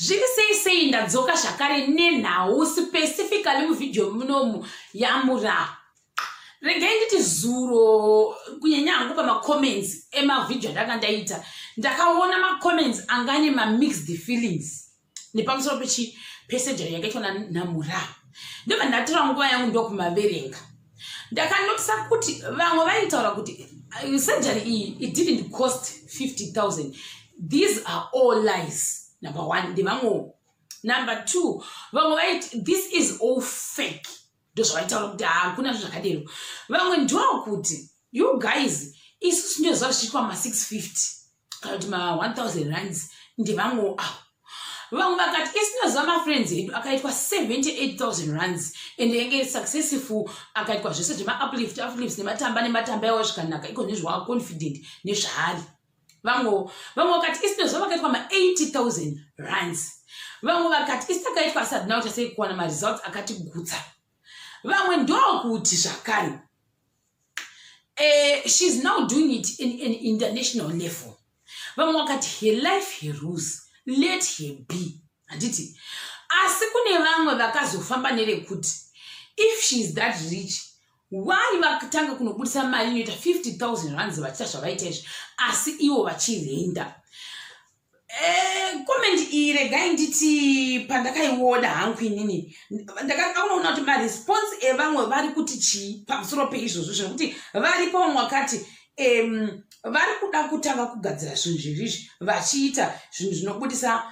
zviri sei ndadzoka zvakare nenhau specifically muvidhio munomu yamura. Regai nditi zuro kunyanya hangu pamacomments emavidhio ndanga ndaita ndakaona macomments angane mamixed feelings nepamusoro pesejari yakaitwa namura. Ndobva ndatora nguva yangu ndokumaverenga ndakanotisa kuti vamwe vaitaura kuti surgery iyi it didn't cost 50,000. These are all lies. Number one, ndivamwe. Number two, vamwe vaiti this is all fake. Ndozvavaitaura kuti hakuna zvakadero. Vamwe ndokuti you guys isusu ndozva zvichitwa ma650 kana kuti ma1000 rands ndivamwe. Vamwe vakati isinozva mafriends edu akaitwa 78,000 rands and yange successful akaitwa zvese zvema-uplifts nematamba yawo zvikanaka iko nezvava confident nezvaari. Vamwe vakati isinozva vakaitwa ma80,000 rands. Vamwe vakati isitakaitwa sadina kuti kuwana maresults akati gutsa. Vamwe ndokuti zvakare she's now doing it in an international level. Vamwe vakati her life her rules, let her be. Handiti asi kune vamwe vakazofamba nerekuti if she is that rich why vakatanga kunobudisa mari inoita 50,000 rands vachita zvavaita izvi asi ivo vachirenda. Comment iyi regai nditi pandakaiona hangu inini ndakaona kuti maresponse evamwe vari kuti chii pamusoro peizvozvo zvekuti varipo vamwe vakati vari kuda kutanga kugadzira zvinhu zvirizvi vachiita zvinhu zvinobudisa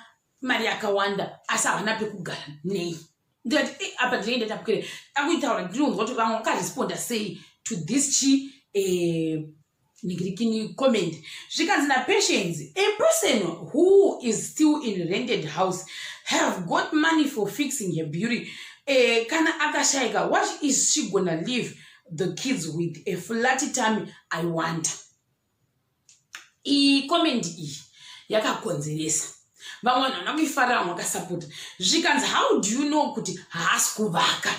mari yakawanda asi havana pekugara nei. Ndikati apa ndinenge ndatapukire akuitaura ndinonzwa kuti vamwe vakaresponda sei to this nigirikini comment. Zvikanzi Patience, a person who is still in rented house have got money for fixing her beauty. Kana akashaika, what is she gonna leave the kids with? A flat tummy, I wonder. Comment yakakonzeresa. Vamwe vanakufara vakasupport. Zvikanzi how do you know kuti haasi kuvaka?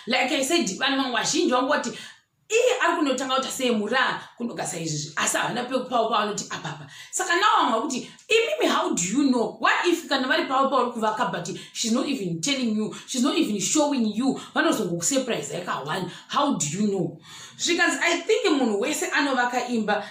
Like I said, vanhu vazhinji vangoti ari kunotanga kuti semura kunogasa izvi asi havana pekupawo pavanoti apapa. Saka nawo kuti imimi how do you know? What if kana vari pauri kuvaka but she's not even telling you, she's not even showing you, vanozongokusurprise yakawanda. How do you know? Zvikanzi I think munhu wese anovaka imba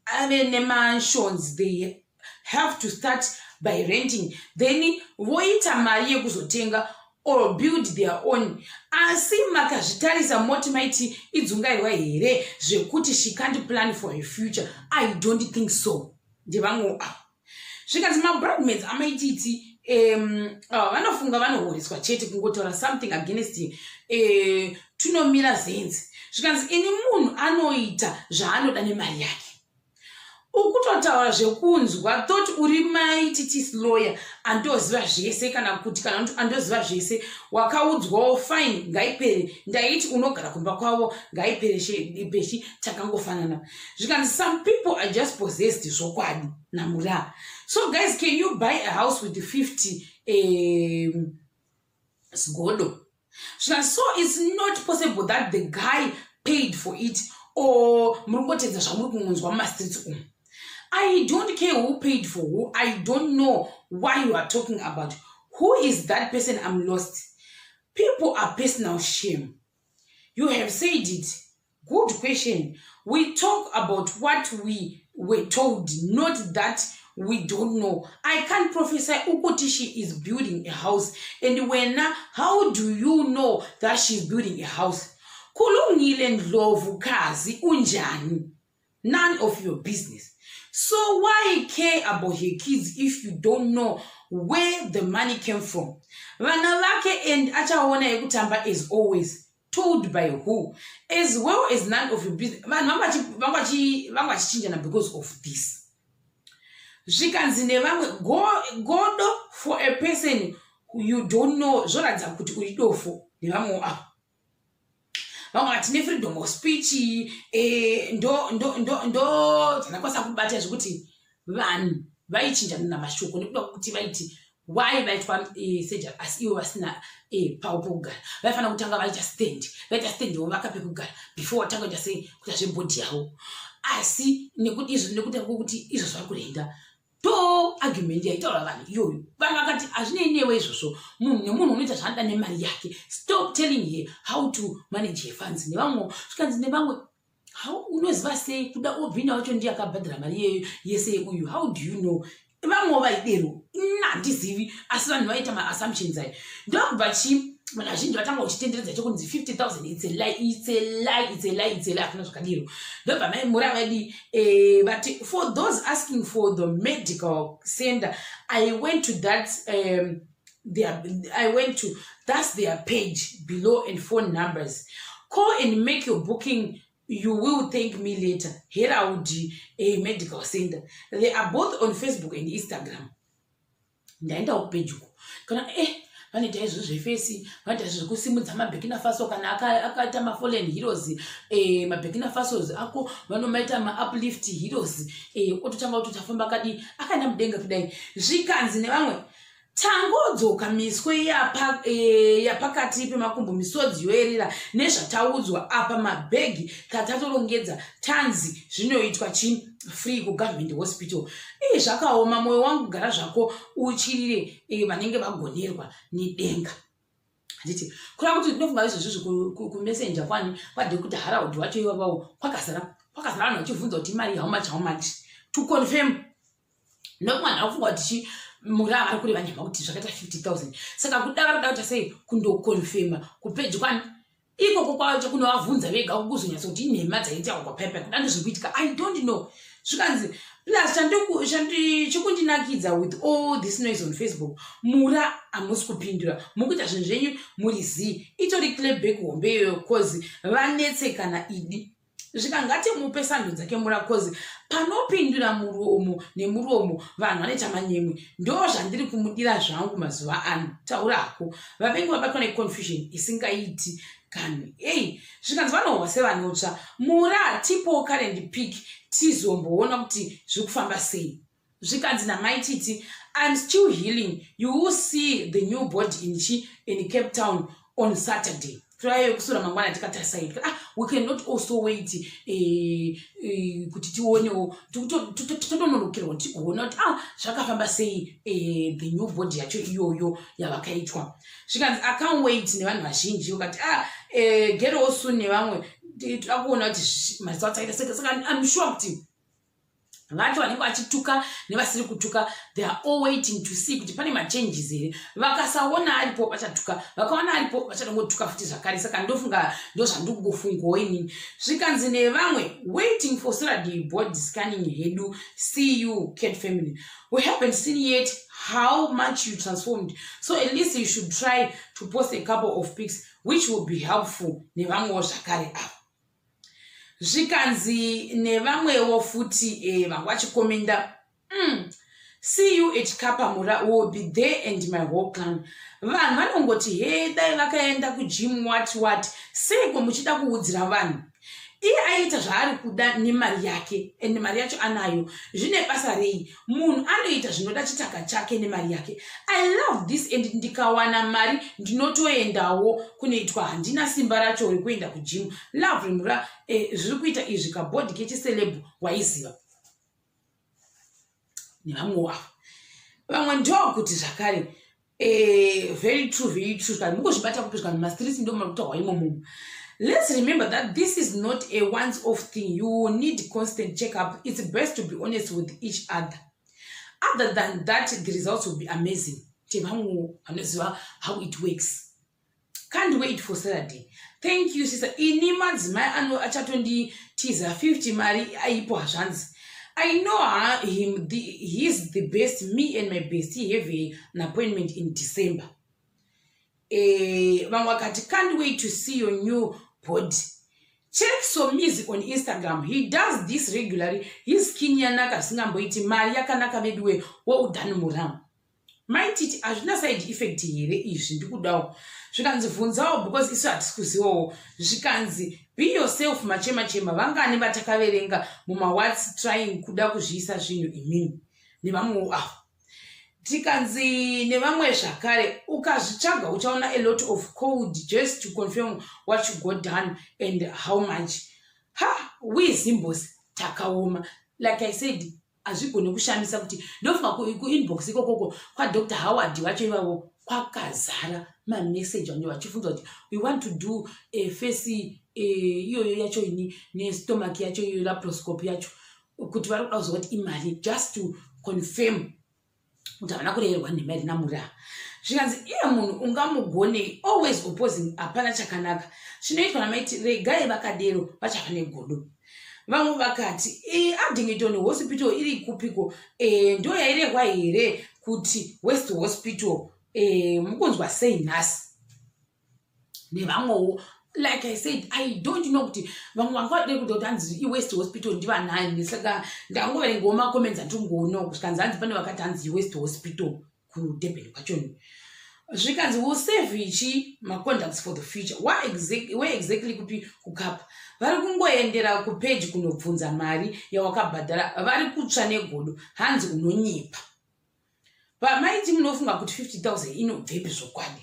ave nemansions they have to start by renting, then voita mari yekuzotenga or build their own. Asi makazvitarisa moti maiti idzungairwa here zvekuti she can't plan for her future. I don't think so. Ndivamwe zvikanzi mabridesmaids amaititi vanofunga vanohoreswa chete kungotaura something against tunomira zenzi. Zvikanzi ini munhu anoita zvaanoda nemari yake. Ukutotaura zvekunzwa toti uri maititi lawyer andoziva zvese kana kuti andoziva zvese wakaudzwawo fine ngaipere ndaiti unogara kumba kwavo ngaipere peshi takangofanana. Zvikanzi some people are just possessed zvokwadi namura. So guys, can you buy a house with 50 sgodo? So it's not possible that the guy paid for it or murungotedza zvamuri kungonzwa mumastreets umu. I don't care who paid for who. I don't know why you are talking about. Who is that person? I'm lost. People are personal shame. You have said it. Good question. We talk about what we were told, not that we don't know. I can't prophesy ukuthi she is building a house. And how do you know that she's building a house? Kulungile ndlovukazi unjani? None of your business. So why care about her kids if you don't know where the money came from? Vana vake and achaona yekutamba as always. Told by who? As well as none of your business. Vangachichinjana because of this. Zvikanzi nevamwe godo for a person who you don't know. Zvoratidza kuti uri dofo nevamwe apa. Vamwe hatine freedom of speech ndo dzanakwasa kubata zvekuti vanhu vaichinjana namashoko nekuda kuti vaiti why vaitwa surgery asi ivo vasina pawo pokugara vaifana kutanga vaita standwo vakapekugara before watanga kuita kuita zvebhodhi yavo asi nekuti izvo kuti izvo zvakurenda to argument yaitaura vanhu iyoyo vanhu vakati hazvineinewe izvozvo munhu nemunhu unoita zvaanoda nemari yake. Stop telling her how to manage her funds. Nevamwe zvikanzi nevamwe unoziva sei kuda obvina wacho ndiye akabhadhara mari iyeyo yese uyu, how do you know? Vamwe vaidero handizivi asi vanhu vaita maassumptions ayo ndokubva chi vanhu vazhinji vatanga uchitenderedza chokunzi 50,000 it's a lie hakuna zvakadiro. Ndobva maimura vadi but for those asking for the medical center, I went to that that's their page below and phone numbers. Call and make your booking. You will thank me later. Heraudi Medical Center. They are both on Facebook and Instagram. Ndaenda kupage uko. Kana vanoita izvo zvefesi, vanoita izvo zvekusimudza maBurkina Faso kana akaita mafallen heroes, maBurkina Fasos ako vanomaita mauplift heroes, ototanga kutotafamba kadi akaenda mudenga kudai. Zvikanzi nevamwe tangodzoka miswe yapakati pemakumbo misodzi yoerera nezvataudzwa apa mabhegi tatatorongedza tanzi zvinoitwa chi free ku government hospital. Zvakaoma moyo wangu gara zvako uchirire vanenge vagonerwa nedenga. Handiti kura kuti ndinofunga izvozvo kumessenger kwani kwadhekuti Harold wacho iwawo kwakazara vanhu vachibvunza kuti mari how much to confirm. Ndomwana ufunga kuti mura ari kuri vanyama kuti zvakaita 50,000 saka kuda kuti sei kundokonfirma kupeji kwani ikoko kwacho kunovabvunza vega kukuzonyatsa kuti inhema dzaita kwapepa kuda ndozvikuitika. I don't know. Zvikanzi plus chikundinakidza with all this noise on Facebook, mura hamusi kupindura mukuita zvinhu zvenyu muri zii itori clapback hombeyo cause vanetsekana idi. Zvikangati mupe sando dzake mura cause panopindura muromo nemuromo vanhu vanoita manyemwe. Ndo zvandiri kumudira zvangu mazuva ano. Taurako vavengi vabatwa neconfusion isingaiti kani. Zvikanzi vanohwa sevanotsva mura tipo current peak tizomboona kuti zvikufamba sei. Zvikanzi namaititi I'm still healing. You will see the new body in Cape Town on Saturday. Kusura mangwana tikatasaidi. We cannot also wait kuti tionewo totononokerwa tikuona kuti zvakafamba sei the new body yacho iyoyo yavakaitwa. Zvikanzi I can't wait nevanhu vazhinji vakati get also nevamwe takuona kuti maziva tsaita saka I'm sure kuti vacho vanenge vachituka nevasiri kutuka they are all waiting to see kuti pane machanges here. Vakasaona aripo vachatuka, vakaona aripo vachangotuka futi zvakare. Saka ndofunga ndozvandikufungawo inini. Zvikanzi nevamwe waiting for Saturday body scanning hedu. See you cat family. We haven't seen yet how much you transformed, so at least you should try to post a couple of pics which will be helpful. Nevamwewo zvakare apo. Zvikanzi nevamwewo futi vangu vachikomenda see you at Kapamura, will be there and my whole clan. Vanhu vanongoti dai vakaenda kugym what seko muchida kuudzira vanhu. Iye aita zvaari kuda nemari yake and mari yacho anayo. Zvine basa rei munhu anoita zvinoda chitaka chake nemari yake. I love this and ndikawana mari ndinotoendawo kunoitwa handina simba racho rekuenda kugym. Love rimura zviri kuita izvi kabhodhi kechiceleb waiziva. Nevamwe wavo vamwe ndokuti zvakare very true kana mungozvibata kupeswa mumastreets ndo marikutaurwa imomo. Let's remember that this is not a once-off thing. You need constant checkup. It's best to be honest with each other. Other than that, the results will be amazing. How it works. Can't wait for Saturday. Thank you, sister. Inimadzimai ano achatondi teaser 50 mari aipo hazvanzi. I know him. He's the best. Me and my bestie have an appointment in December. Wakati can't wait to see your new body. Check some music on Instagram. He does this regularly. His skin yanaka singamboiti mari yakanaka vedwe wa udhanu muramu. Maititi azvina side effect here izvi ndikudawo. Zvikanzibvunzawo because isu hatikuziwawo. Zvikanzi be yourself machema vangani vatakaverenga mumawhats trying kuda kuzviisa zvinhu imini. Nevamwe tikanzi nevamwe zvakare ukazvitsvaga uchaona a lot of code just to confirm what you got done and how much. We Zimbos takaoma. Like I said, azvigone kushamisa kuti ndofunga kuinbox ikokoko kwaDr Howard wacho ivavo kwakazara mameseji vanenge vachifunza kuti we want to do face iyoyo yacho ini nestomach yacho iyoyo laparoscope yacho kuti vari kuda kuziva kuti imari just to confirm kuti havana kureyerwa nemari namura. Zvikanzi iye munhu ungamugone always opposing hapana chakanaka. Zvinoitwa namaiti regai vakadero vachava negodo. Vamwe vakati Addington hospital iri kupiko ndo yairehwa here kuti West Hospital mukunzwa sei nhasi. Nevamwewo like I said, I don't know kuti vamwe vangade kuti hanzi iWest Hospital ndivanhani, saka ndangoverengawo macomments andingoona kusvikanzi hanzi pane vakati hanzi iWest Hospital kuDurban kwachoni. Zvikanzi will save ichi macontacts for the future. Where exactly kupi kukapa vari kungoendera kupage kunobvunza mari yawakabhadhara vari kutsva negodo hanzi unonyepa. Pamaiti munofunga kuti 50,000 inobvepi zvokwadi.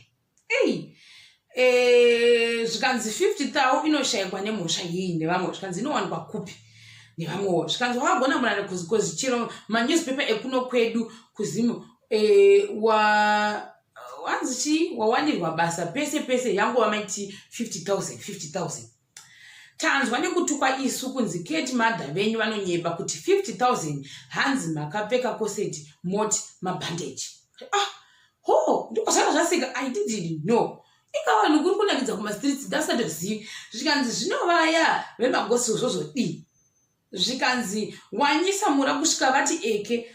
Zvikanzi 50,000 inoshayikwa nemhosva yei nevamwe, zvikanzi inowanikwa kupi nevamwewo. Zvikanzi wakagona murane kuzikozi chero manewspaper ekuno kwedu kuzimu wanzi chi wawanirwa basa pese yangu wamaiti 50,000. Tanzwa nekutukwa isu kunzi Kate madha venyu vanonyepa kuti 50,000 hanzi makapfeka koseti moti mabandage. Ndiko zvanga zvasika, I didn't know. Ikawa vanhu kuri kunakidza kumastreets dasatozivi. Zvikanzi zvinovaya vemagosi zvozvodi. Zvikanzi wanyisa mura kusvika vati eke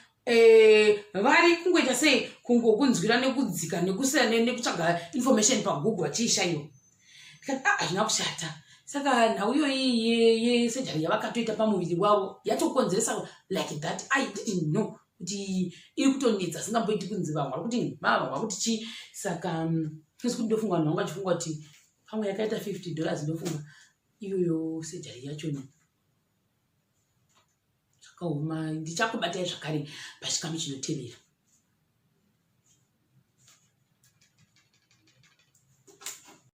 vari kungoita sei kungokunzwira nekudzika nekusira nekutsvaga information paGoogle vachiishayiwa. Hazvina kushata. Saka nhau iyoyi yesejari yavakatoita pamuviri wavo yatokonzeresa like that. I didn't know kuti iri kutonetsa singamboiti kunzi vamwe vari kuti mama vari kuti chi. Saka kuti ndofunga vanhu vanga vachifunga kuti pamwe yakaita $50 ndofunga iyoyo sejari yachoni. Ndichakubatai zvakare pachikamu chinotevera.